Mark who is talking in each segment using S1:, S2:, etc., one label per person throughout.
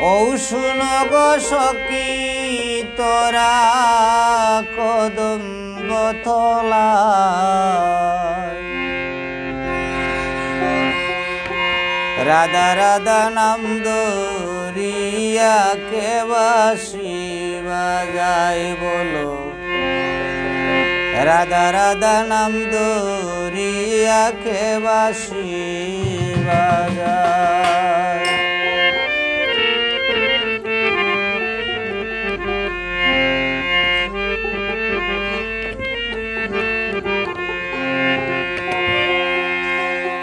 S1: ও শুন গো সখী তোরা কদম্ব তলায় রাধা রাধা নাম ধরিয়া কে বাঁশি বাজায় বলো রাধা রাধা নাম ধরিয়া কে বাঁশি বাজায়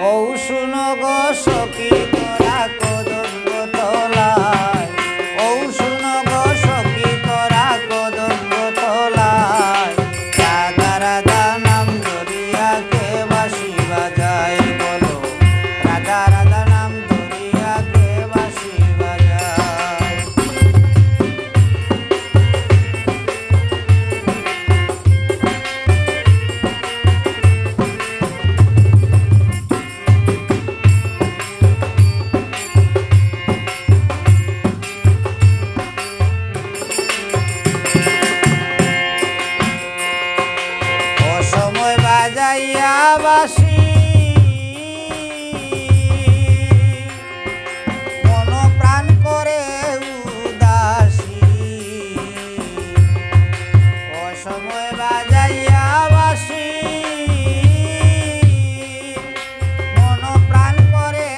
S1: ও শুন গো সখী তোরা কদম্ব তলায় ও শুন গো সখী তোরা কদম্ব তলায় রাধা রাধা নাম ধরিয়া কে বাঁশি বাজায় বলো রাধা রাধা নাম ধরিয়া কে বাঁশি বাজায় বাজাইয়া বাঁশি মন প্রাণ করে উদাসী অসময় বাজাইয়া বাঁশি মন প্রাণ করে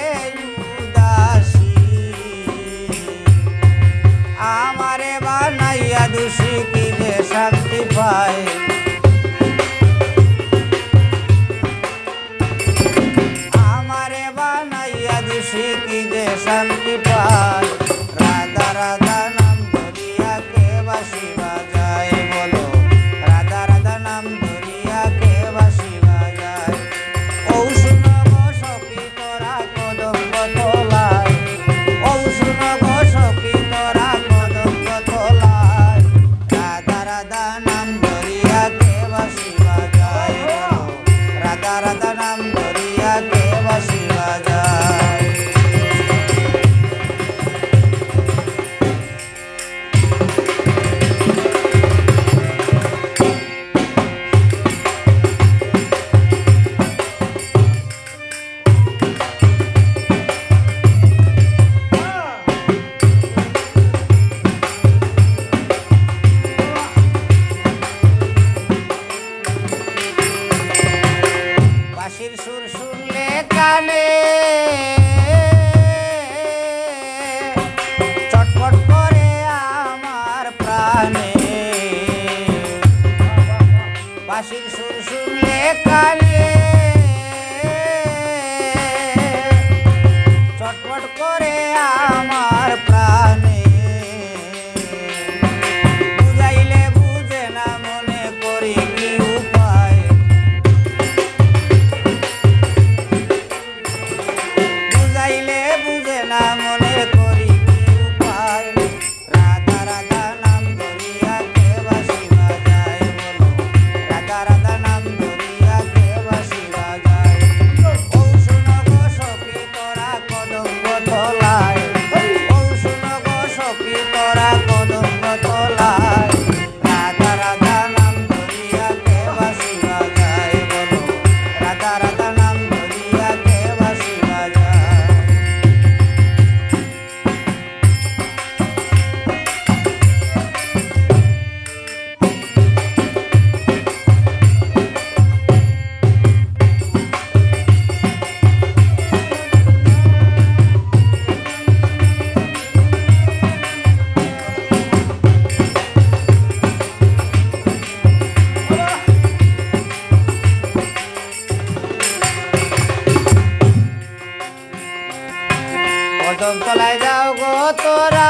S1: উদাসী আমারে বানাইয়া দোষী কি যে শান্তি পায় কি যে শান্তি পায় রাধা রাধা নাম ধরিয়া কে বাঁশি বাজায় বলো রাধা রাধা নাম ধরিয়া কে বাঁশি বাজায় ও শুন গো সখী তোরা কদম্ব তলায় ও শুন গো সখী তোরা কদম্ব তলায় রাধা রাধা নাম ধরিয়া কে বাঁশি বাজায় বলো রাধা রাধা নাম ধরিয়া কে বাঁশি বাজায় বাঁশির সুর শুনলে কানে চটপট করে আমার প্রাণে বাঁশির সুর শুনলে কানে চটপট করে আমার প্রাণে বুঝাইলে বুঝে না মনে করি কি উপায় বুঝে না মনে করি কি উপায় রাধা রাধা নাম ধরিয়া কে বাঁশি বাজায় বলো রাধা রাধা নাম ধরিয়া কে বাঁশি বাজায় ও শুন গো সখী তোরা কদম্ব তলায় ও শুন গো সখী তোরা কদম্ব তলায় রাধা রাধা নাম ধরিয়া কে বাঁশি বাজায় বলো রাধা রাধা নাম ধরিয়া কে বাঁশি বাজায় কদম তলায় যাও গো তোরা